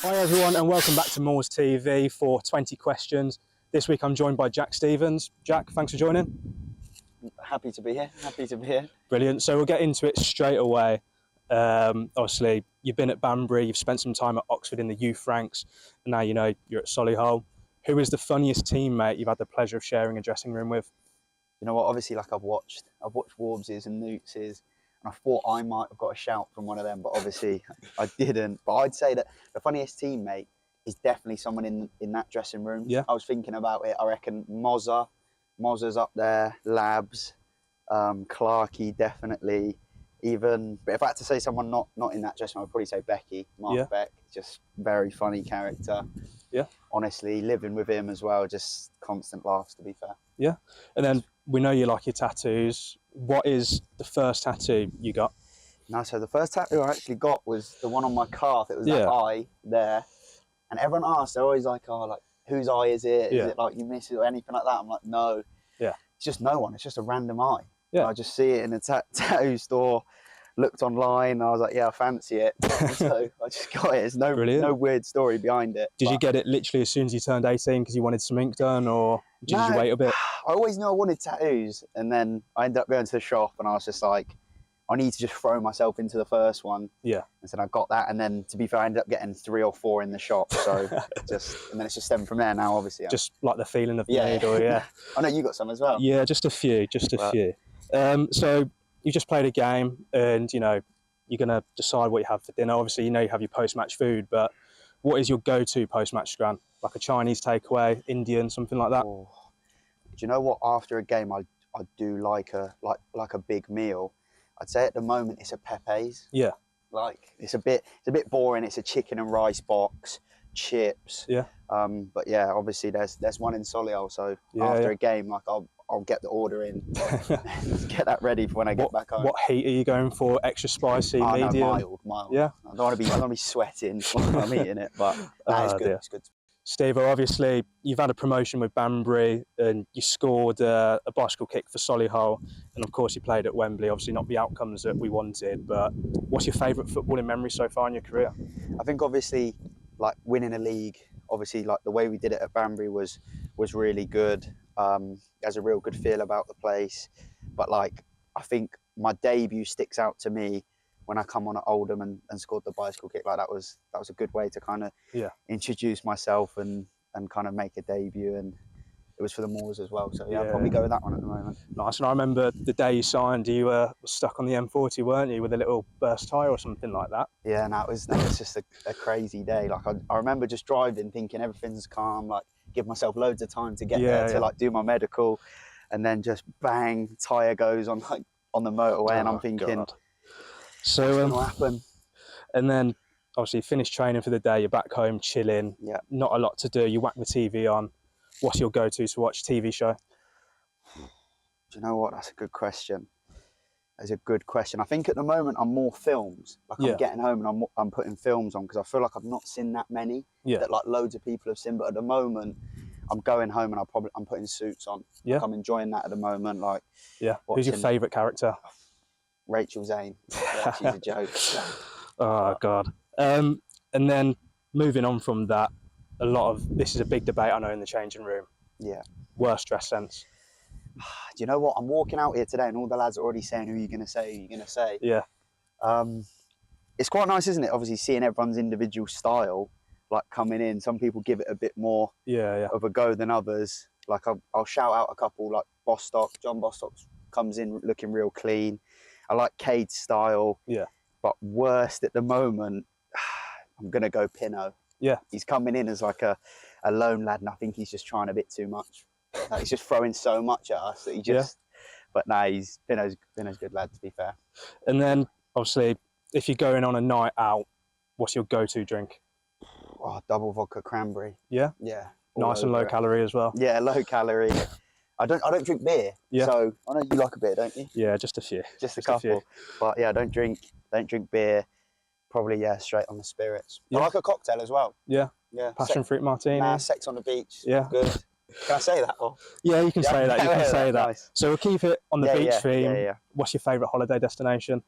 Hi everyone and welcome back to Moors TV for 20 questions. This week I'm joined by Jack Stevens. Jack, thanks for joining. Happy to be here. Brilliant. So we'll get into it straight away. Obviously, you've been at Banbury, you've spent some time at Oxford in the youth ranks, and now you know you're at Solihull. Who is the funniest teammate you've had the pleasure of sharing a dressing room with? You know what? Obviously, like I've watched Warbses and Newtses, and I thought I might have got a shout from one of them, but obviously I didn't. But I'd say that the funniest teammate is definitely someone in that dressing room. Yeah. I was thinking about it. I reckon Mozza's up there, Labs, Clarkey definitely. Even, but if I had to say someone not in that dressing room, I'd probably say Becky, Mark Beck. Just very funny character. Yeah. Honestly, living with him as well, just constant laughs, to be fair. Yeah. And then we know you like your tattoos. What is the first tattoo you got? No, so the first tattoo I actually got was the one on my calf. It was that eye there. And everyone asks, they're always like, oh, like, whose eye is it? Is it like you miss it or anything like that? I'm like, no. Yeah. It's just no one. It's just a random eye. Yeah. I just see it in a tattoo store, looked online, and I was like, yeah, I fancy it. So I just got it. There's no weird story behind it. Did you get it literally as soon as you turned 18 because you wanted some ink done, or did you wait a bit? I always knew I wanted tattoos, and then I ended up going to the shop and I was just like, I need to just throw myself into the first one. Yeah. And so I got that, and then to be fair, I ended up getting 3 or 4 in the shop. So and then it's just stemmed from there now, obviously. Just like the feeling of the needle, I know you got some as well. Yeah, just a few. So you just played a game, and you know you're gonna decide what you have for dinner. Obviously, you know you have your post-match food, but what is your go-to post-match scran? Like a Chinese takeaway, Indian, something like that? Oh. Do you know what? After a game, I do like a big meal. I'd say at the moment it's a Pepe's. Yeah. Like it's a bit boring. It's a chicken and rice box, chips. Yeah. But yeah, obviously there's one in Solihull. So after a game, like I'll get the order in, get that ready for when I get back home. What heat are you going for? Extra spicy, medium? No, mild. Yeah. I don't want to be sweating while I'm eating it, but it's good. It's good. Steve, obviously you've had a promotion with Banbury and you scored a bicycle kick for Solihull, and of course you played at Wembley. Obviously not the outcomes that we wanted, but what's your favourite footballing memory so far in your career? I think obviously like winning a league, obviously like the way we did it at Banbury was really good. There's a real good feel about the place, but like I think my debut sticks out to me when I come on at Oldham and scored the bicycle kick. Like that was a good way to kind of introduce myself and kind of make a debut, and it was for the Moors as well. So yeah, I'll probably go with that one at the moment. Nice. And I remember the day you signed, you were stuck on the M40, weren't you, with a little burst tyre or something like that? Yeah, and that was just a crazy day. Like I remember just driving, thinking everything's calm, like give myself loads of time to get there to like do my medical, and then just bang, tyre goes on the motorway, and I'm thinking, so what's gonna happen? And then obviously you finish training for the day, you're back home chilling. Yeah. Not a lot to do. You whack the TV on. What's your go-to to watch TV show? Do you know what? That's a good question. That's a good question. I think at the moment I'm more films. Like I'm getting home and I'm putting films on because I feel like I've not seen that many that like loads of people have seen. But at the moment, I'm going home and I'm putting Suits on. Yeah. Like I'm enjoying that at the moment. Like who's your favourite character? Rachel Zane. Yeah, she's a joke. Oh God. And then moving on from that, this is a big debate I know in the changing room. Yeah. Worst dress sense. Do you know what? I'm walking out here today and all the lads are already saying, who are you going to say? Who are you going to say? Yeah. It's quite nice, isn't it? Obviously seeing everyone's individual style, like coming in. Some people give it a bit more of a go than others. Like I'll shout out a couple, like Bostock. John Bostock comes in looking real clean. I like Cade's style. Yeah. But worst at the moment, I'm going to go Pino. Yeah. He's coming in as like a lone lad, and I think he's just trying a bit too much. Like he's just throwing so much at us that he just... But no, Pino's a good lad, to be fair. And then, obviously, if you're going on a night out, what's your go-to drink? Oh, double vodka cranberry. Yeah? Yeah. Nice and low calorie as well. Yeah, low calorie. I don't drink beer. Yeah. So I know you like a beer, don't you? Yeah, just a few. Just a couple. But yeah, I don't drink beer. Probably straight on the spirits. I like a cocktail as well. Yeah. Yeah. Passion fruit martini. Nah, sex on the beach. Yeah. Good. Can I say that? Or? Yeah, you can say that. You can say that. Nice. So we'll keep it on the beach theme. What's your favourite holiday destination?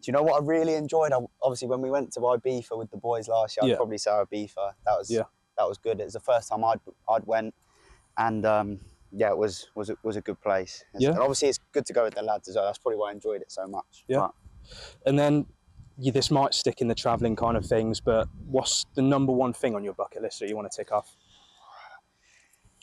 you know what I really enjoyed? Obviously, when we went to Ibiza with the boys last year, I'd probably say Ibiza. That was good. It was the first time I'd went, and yeah, it was a good place. And obviously, it's good to go with the lads as well. That's probably why I enjoyed it so much. Yeah. And then this might stick in the travelling kind of things, but what's the number one thing on your bucket list that you want to tick off?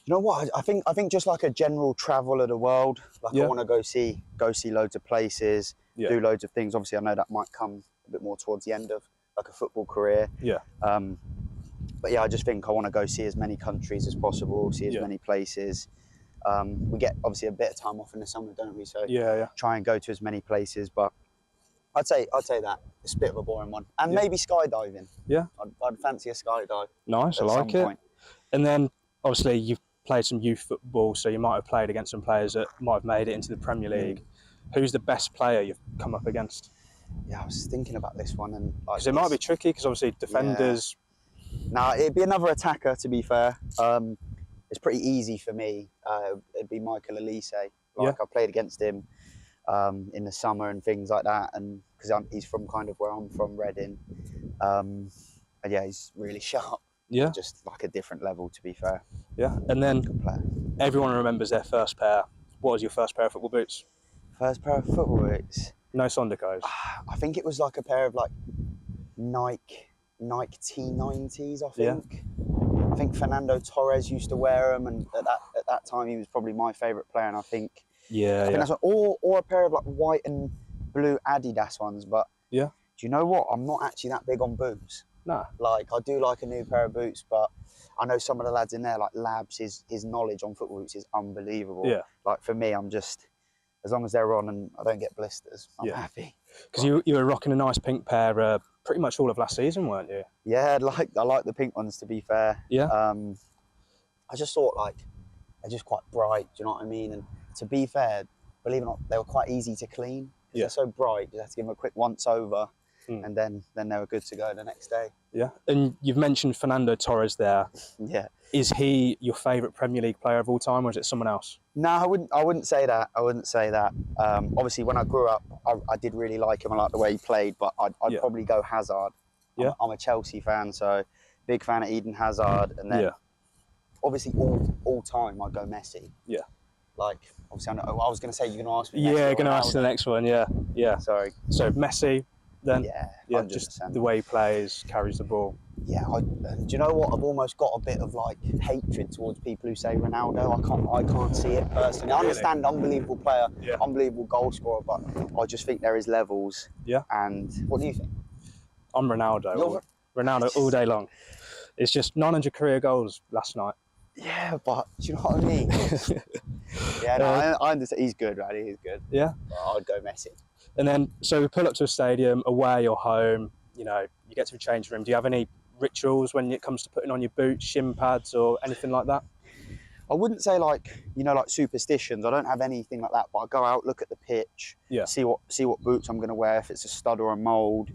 You know what? I think just like a general travel of the world. Like I want to go see loads of places, do loads of things. Obviously, I know that might come a bit more towards the end of like a football career. Yeah. But yeah, I just think I want to go see as many countries as possible, see as many places. We get obviously a bit of time off in the summer, don't we? So try and go to as many places. But I'd say that it's a bit of a boring one, and maybe skydiving. Yeah. I'd fancy a skydive. Nice, I like it. And then obviously you've played some youth football, so you might have played against some players that might have made it into the Premier League. Who's the best player you've come up against? Yeah, I was thinking about this one, and because it might be tricky, because obviously defenders. Nah, it'd be another attacker, to be fair. It's pretty easy for me. It'd be Michael Olise. I played against him in the summer and things like that, and because he's from kind of where I'm from, Reading. And yeah, he's really sharp. Yeah. Just like a different level, to be fair. Yeah. And then everyone remembers their first pair. What was your first pair of football boots? First pair of football boots? No Sondicos? I think it was like a pair of like Nike T90s, I think. I think Fernando Torres used to wear them, and at that time he was probably my favourite player, and I think that's one, or a pair of like white and blue Adidas ones. But do you know what? I'm not actually that big on boots. Nah. Like I do like a new pair of boots, but I know some of the lads in there, like Labs, his knowledge on football boots is unbelievable. Yeah. Like for me, I'm just, as long as they're on and I don't get blisters, I'm happy. Because you were rocking a nice pink pair pretty much all of last season, weren't you? Yeah, I like the pink ones, to be fair. Yeah. I just thought like they're just quite bright. Do you know what I mean? And to be fair, believe it or not, they were quite easy to clean. They're so bright. You have to give them a quick once over, and then they were good to go the next day. Yeah. And you've mentioned Fernando Torres there. Yeah. Is he your favourite Premier League player of all time, or is it someone else? No, I wouldn't say that. Obviously, when I grew up, I did really like him. I liked the way he played, but I'd probably go Hazard. Yeah. I'm a Chelsea fan, so big fan of Eden Hazard. And then obviously all time I'd go Messi. Yeah. Like, obviously, I was going to say, you're going to ask me Messi. Yeah, going to ask the next one, yeah. Sorry. So Messi, then? Yeah, just the way he plays, carries the ball. Yeah, do you know what? I've almost got a bit of like hatred towards people who say Ronaldo. I can't see it personally. I understand, unbelievable player, unbelievable goal scorer, but I just think there is levels. Yeah. And what do you think? I'm Ronaldo. Ronaldo all day long. It's just 900 career goals last night. Yeah, but do you know what I mean? I understand. He's good, right? He's good. Yeah. But I'd go Messi. And then, so we pull up to a stadium, away or home, you get to the change room. Do you have any rituals when it comes to putting on your boots, shin pads, or anything like that? I wouldn't say like superstitions. I don't have anything like that, but I go out, look at the pitch, see what boots I'm going to wear, if it's a stud or a mould.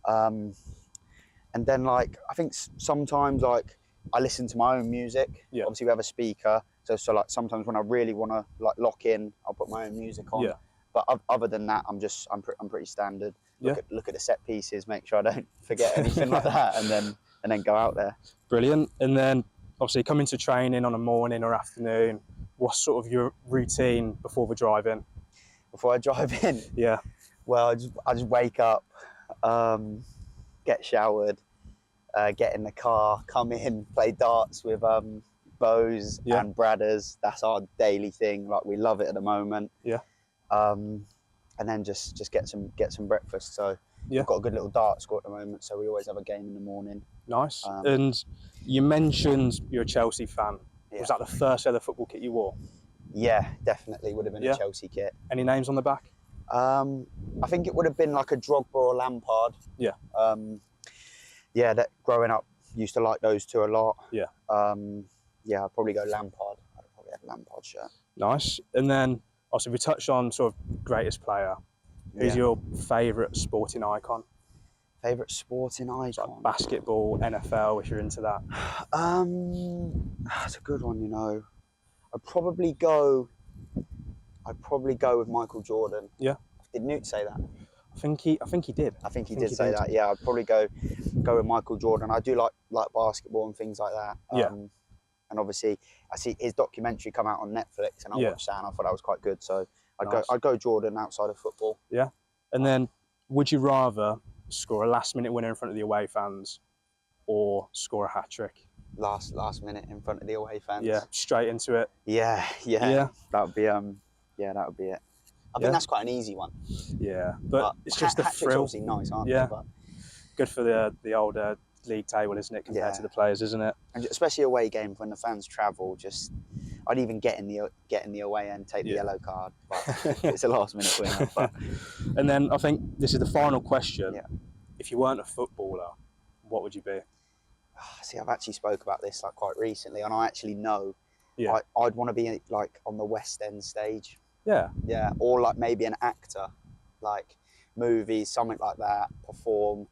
And then like, I think sometimes like I listen to my own music. Yeah. Obviously we have a speaker. So like sometimes when I really want to like lock in, I'll put my own music on. Yeah. But other than that, I'm pretty standard. Look at the set pieces, make sure I don't forget anything like that, and then go out there. Brilliant. And then obviously coming to training on a morning or afternoon, what's sort of your routine before the drive in? Before I drive in? Yeah. Well, I just wake up, get showered, get in the car, come in, play darts with Bose and Bradders. That's our daily thing. Like, we love it at the moment. Yeah. And then just get some breakfast. So we've got a good little darts score at the moment, so we always have a game in the morning. Nice. And you mentioned you're a Chelsea fan. Yeah. Was that the first ever football kit you wore? Yeah, definitely would have been a Chelsea kit. Any names on the back? I think it would have been like a Drogba or Lampard. Yeah. That growing up, used to like those two a lot. Yeah. I'd probably go Lampard. I'd probably have a Lampard shirt. Nice. And then, also, we touched on sort of greatest player. Who's your favourite sporting icon? Favourite sporting icon? Like basketball, NFL, if you're into that. That's a good one, I'd probably go with Michael Jordan. Yeah. Did Newt say that? I think he did. I think he did say that. Yeah, I'd probably go with Michael Jordan. I do like basketball and things like that. Yeah. And obviously, I see his documentary come out on Netflix, and I watched that, and I thought that was quite good. So I'd go Jordan outside of football. Yeah. And then, would you rather score a last-minute winner in front of the away fans, or score a hat trick? Last minute in front of the away fans. Yeah, straight into it. Yeah. That would be that would be it. I think that's quite an easy one. Yeah, but it's just the thrill. Obviously nice, aren't they? But good for the older league table, isn't it, compared to the players, isn't it? And especially away games when the fans travel. I'd even get in the away end, take the yellow card. But it's a last minute winner. But. And then I think this is the final question. Yeah. If you weren't a footballer, what would you be? See, I've actually spoke about this like quite recently, and I actually know I'd want to be like on the West End stage. Yeah. Yeah, or like maybe an actor, like movies, something like that, perform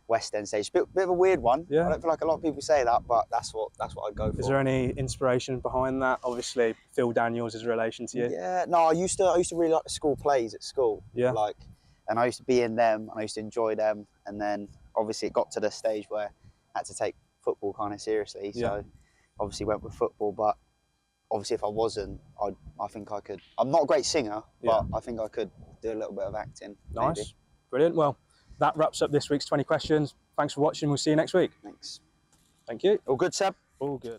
West End stage. Bit of a weird one. Yeah. I don't feel like a lot of people say that, but that's what I'd go for. Is there any inspiration behind that? Obviously, Phil Daniels is a relation to you. Yeah. No, I used to really like the school plays at school. Yeah. And I used to be in them, and I used to enjoy them, and then obviously it got to the stage where I had to take football kind of seriously. So obviously went with football, but obviously if I wasn't, I think I could. I'm not a great singer, but I think I could do a little bit of acting. Nice. Maybe. Brilliant. Well, that wraps up this week's 20 questions. Thanks for watching. We'll see you next week. Thanks. Thank you. All good, Seb? All good.